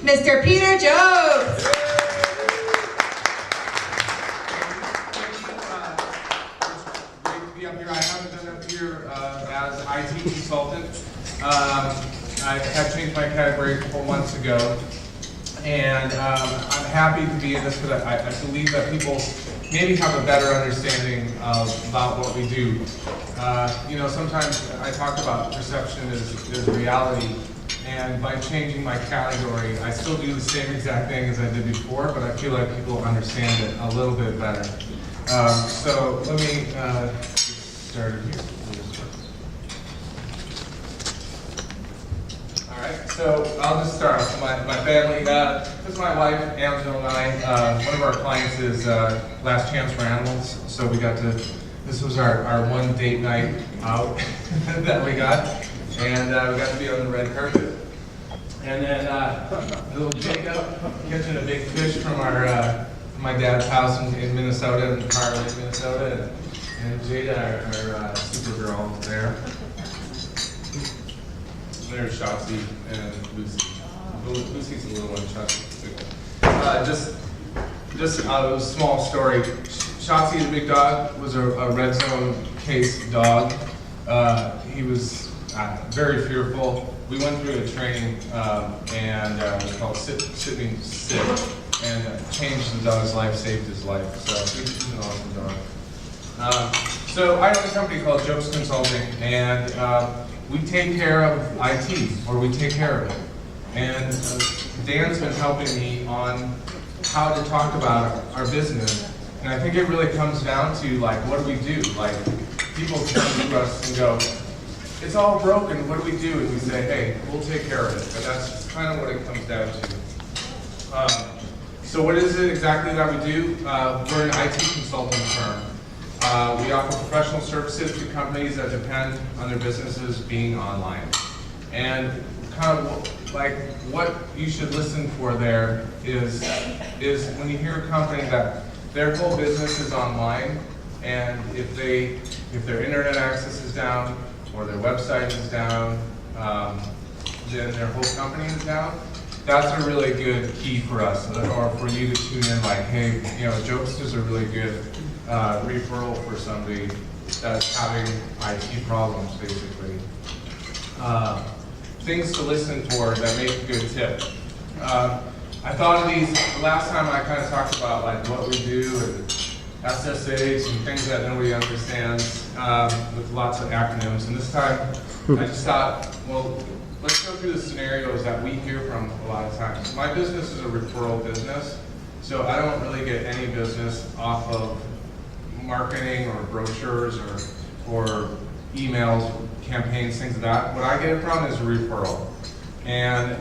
Mr. Peter Jobst. Great to be up here. I haven't been up here as IT consultant. I had changed my category a couple months ago, and I'm happy to be in this because I believe that people maybe have a better understanding about what we do. You know, sometimes I talk about perception is reality, and by changing my category, I still do the same exact thing as I did before, but I feel like people understand it a little bit better. So let me get started here. All right, so I'll just start off. My family, this is my wife, Angela, and I. One of our clients is Last Chance for Animals, so we got to, this was our one date night out that we got, and we got to be on the red carpet. And then little Jacob catching a big fish from my dad's house in Minnesota, in Prior Lake, Minnesota, and Jada, our Supergirl, there. There's Shotzi and Lucy. Lucy's a little one, Shotzi's a big one. Just a small story. Shotzi, the big dog, was a red zone case dog. He was very fearful. We went through a training and it was called Sit Means Sit, and changed the dog's life, saved his life. So he's an awesome dog. So I have a company called Jobst Consulting, and we take care of IT, or we take care of it. And Dan's been helping me on how to talk about our business. And I think it really comes down to, like, what do we do? Like, people come to us and go, it's all broken, what do we do? And we say, hey, we'll take care of it. But that's kind of what it comes down to. So what is it exactly that we do? We're an IT consulting firm. We offer professional services to companies that depend on their businesses being online. And kind of like what you should listen for there is when you hear a company that their whole business is online, and if their internet access is down or their website is down, then their whole company is down. That's a really good key for us, or for you to tune in like, hey, you know, Jobst is a really good referral for somebody that's having IT problems, basically. Things to listen for that make a good tip. I thought of these, last time I kind of talked about like what we do and SSAs and things that nobody understands with lots of acronyms. And this time I just thought, well, let's go through the scenarios that we hear from a lot of times. My business is a referral business, so I don't really get any business off of marketing or brochures or emails, campaigns, things like that. What I get it from is a referral. And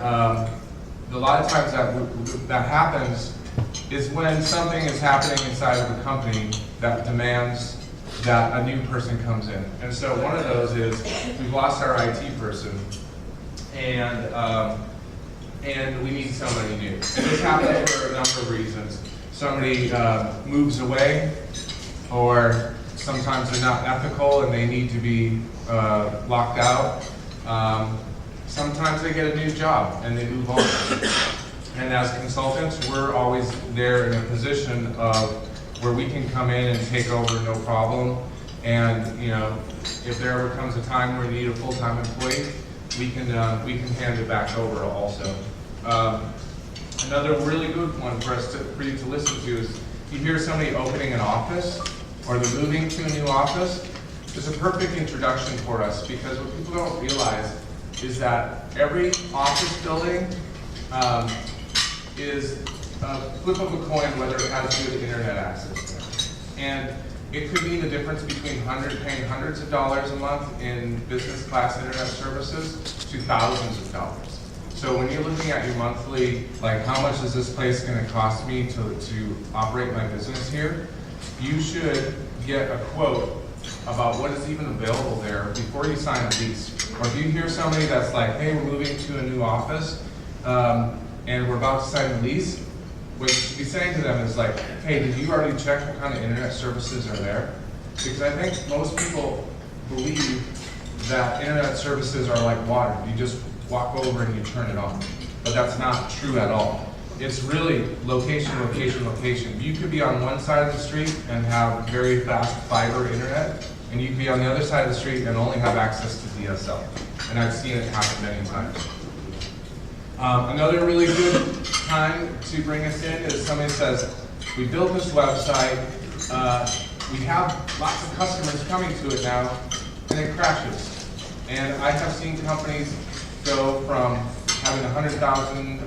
a lot of times that happens is when something is happening inside of a company that demands that a new person comes in. And so one of those is we've lost our IT person, and we need somebody new. And this happens for a number of reasons. Somebody moves away, or sometimes they're not ethical and they need to be locked out. Sometimes they get a new job and they move on. And as consultants, we're always there in a position of where we can come in and take over no problem. And you know, if there ever comes a time where we need a full-time employee, we can hand it back over also. Another really good one for you to listen to is you hear somebody opening an office or they're moving to a new office. It's a perfect introduction for us, because what people don't realize is that every office building is a flip of a coin whether it has good internet access. And it could mean the difference between paying hundreds of dollars a month in business class internet services to thousands of dollars. So when you're looking at your monthly, like how much is this place going to cost me to operate my business here, you should get a quote about what is even available there before you sign a lease. Or if you hear somebody that's like, hey, we're moving to a new office and we're about to sign a lease, what you should be saying to them is like, hey, did you already check what kind of internet services are there? Because I think most people believe that internet services are like water. You just walk over and you turn it on. but that's not true at all. It's really location, location, location. You could be on one side of the street and have very fast fiber internet, and you could be on the other side of the street and only have access to DSL. And I've seen it happen many times. Another really good time to bring us in is somebody says, we built this website, we have lots of customers coming to it now, and it crashes. And I have seen companies go from having 100,000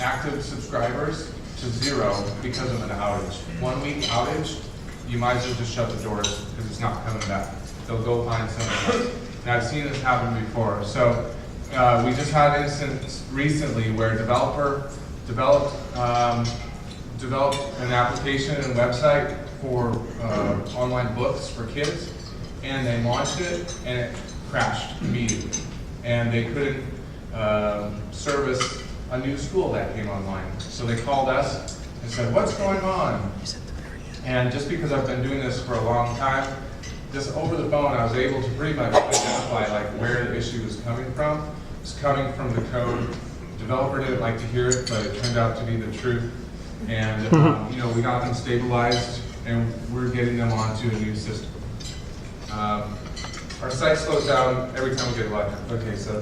active subscribers to 0 because of an outage. 1 week outage, you might as well just shut the doors because it's not coming back. They'll go find something else. And I've seen this happen before. So we just had an instance recently where a developer developed an application and website for online books for kids, and they launched it and it crashed immediately. And they couldn't service a new school that came online. So they called us and said, what's going on? And just because I've been doing this for a long time, just over the phone, I was able to pretty much identify like where the issue was coming from. It's coming from the code. The developer didn't like to hear it, but it turned out to be the truth. And we got them stabilized, and we're getting them onto a new system. Our site slows down every time we get electric. Okay, so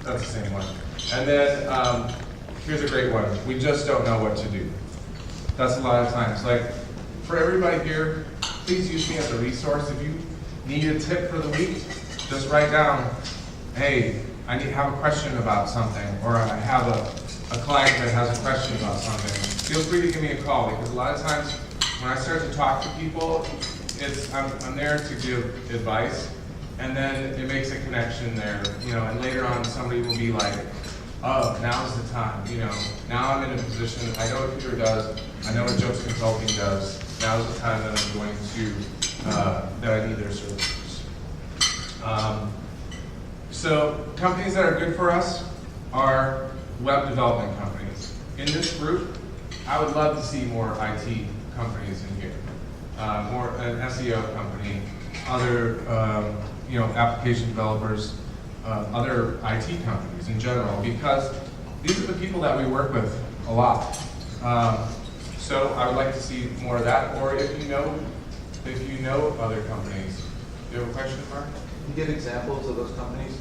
that's the same one. And then here's a great one. We just don't know what to do. That's a lot of times. Like, for everybody here, please use me as a resource. If you need a tip for the week, just write down, hey, I have a question about something, or I have a client that has a question about something. Feel free to give me a call, because a lot of times when I start to talk to people, I'm there to give advice, and then it makes a connection there, and later on somebody will be like, oh, now's the time, now I'm in a position, I know what Peter does, I know what Jobst Consulting does, now's the time that I'm going to, that I need their services. So companies that are good for us are web development companies. In this group, I would love to see more IT companies in here, more an SEO company, other application developers, other IT companies in general, because these are the people that we work with a lot. So I would like to see more of that, or if you know other companies. Do you have a question, Mark? Can you give examples of those companies?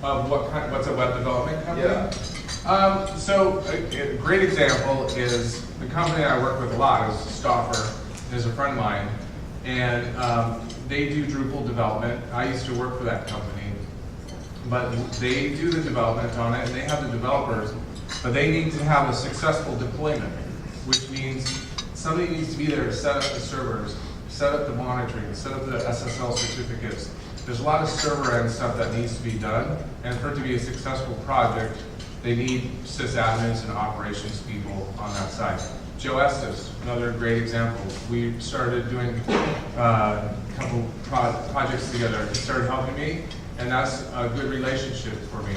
Of what's a web development company? Yeah. So a great example is the company I work with a lot is Stauffer, is a friend of mine, and they do Drupal development. I used to work for that company, but they do the development on it, and they have the developers, but they need to have a successful deployment, which means somebody needs to be there to set up the servers, set up the monitoring, set up the SSL certificates. There's a lot of server end stuff that needs to be done, and for it to be a successful project, they need sysadmins and operations people on that side. Joe Estes, another great example. We started doing a couple projects together. He started helping me, and that's a good relationship for me.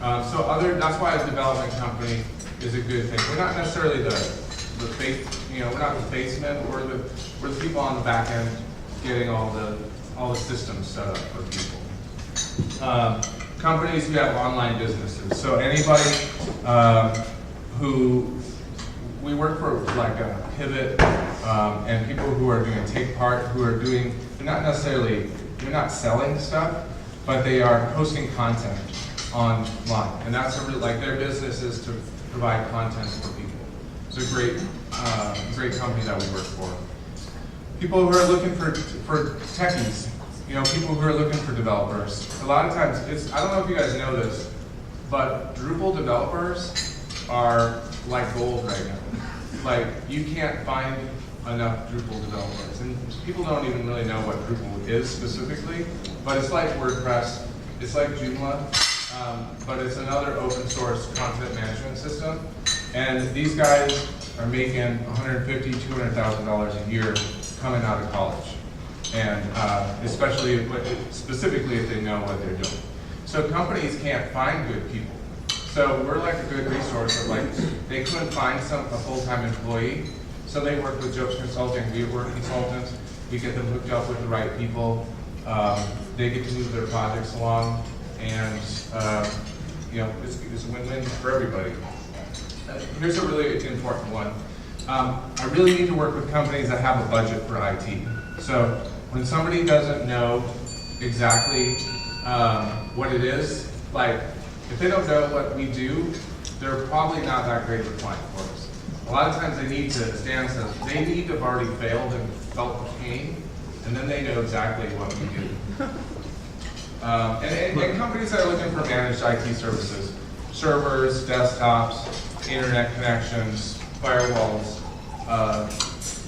That's why a development company is a good thing. We're not necessarily we're not the basement. We're the people on the back end getting all the systems set up for people. Companies who have online businesses. So anybody who we work for, like a Pivot, and people who are doing Take Part, they're not selling stuff, but they are hosting content online, and that's their business is to provide content for people. It's a great company that we work for. People who are looking for techies, people who are looking for developers. A lot of times, I don't know if you guys know this, but Drupal developers are like gold right now. Like, you can't find enough Drupal developers. And people don't even really know what Drupal is specifically, but it's like WordPress, it's like Joomla, but it's another open source content management system. And these guys are making $150,000, $200,000 a year coming out of college. And specifically if they know what they're doing. So companies can't find good people. So we're like a good resource of they couldn't find a full-time employee, so they work with Jobst Consulting. We work consultants, we get them hooked up with the right people, they get to move their projects along, and it's a win-win for everybody. Here's a really important one. I really need to work with companies that have a budget for IT. So when somebody doesn't know exactly what it is, like if they don't know what we do, they're probably not that great of a client for us. A lot of times they need to, as Dan says, they need to have already failed and felt the pain, and then they know exactly what we do. And companies that are looking for managed IT services, servers, desktops, internet connections, firewalls,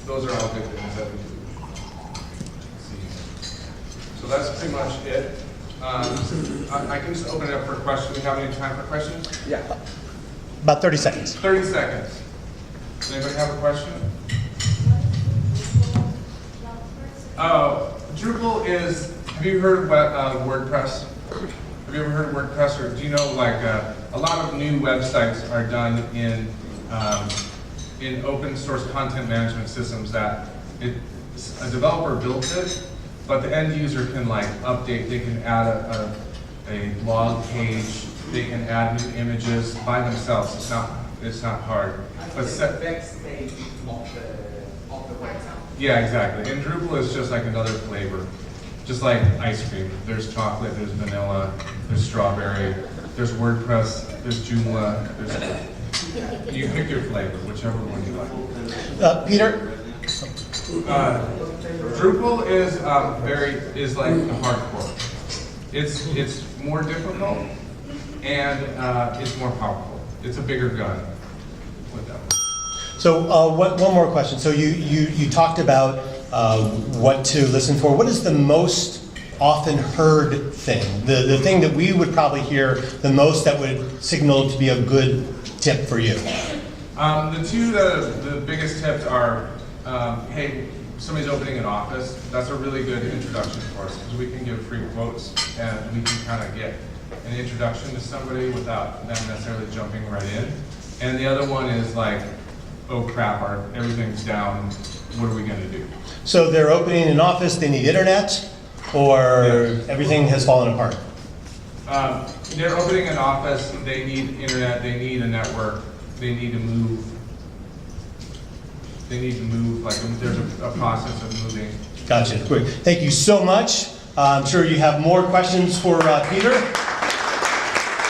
those are all good things that we do. So that's pretty much it. I can just open it up for questions. Do we have any time for questions? Yeah. About 30 seconds. 30 seconds. Does anybody have a question? Drupal is, have you heard about WordPress? Have you ever heard of WordPress, or do you know like a lot of new websites are done in open source content management systems that a developer built it, but the end user can like update, they can add a blog page, they can add new images by themselves. It's not hard. But Backstage of the website. yeah, exactly. And Drupal is just like another flavor. Just like ice cream. There's chocolate, there's vanilla, there's strawberry, there's WordPress, there's Joomla, you pick your flavor, whichever one you like. Peter? Drupal is like the hardcore. It's more difficult and it's more powerful. It's a bigger gun with that one. So one more question. So you talked about what to listen for. What is the most often heard thing? The thing that we would probably hear the most that would signal to be a good tip for you? The two the biggest tips are, hey, somebody's opening an office. That's a really good introduction for us because we can give free quotes and we can kind of get an introduction to somebody without them necessarily jumping right in. And the other one is like, oh crap, everything's down. What are we going to do? So they're opening an office, they need internet, or everything has fallen apart? They're opening an office, they need internet, they need a network, they need to move. Like there's a process of moving. Gotcha, great. Thank you so much. I'm sure you have more questions for Peter.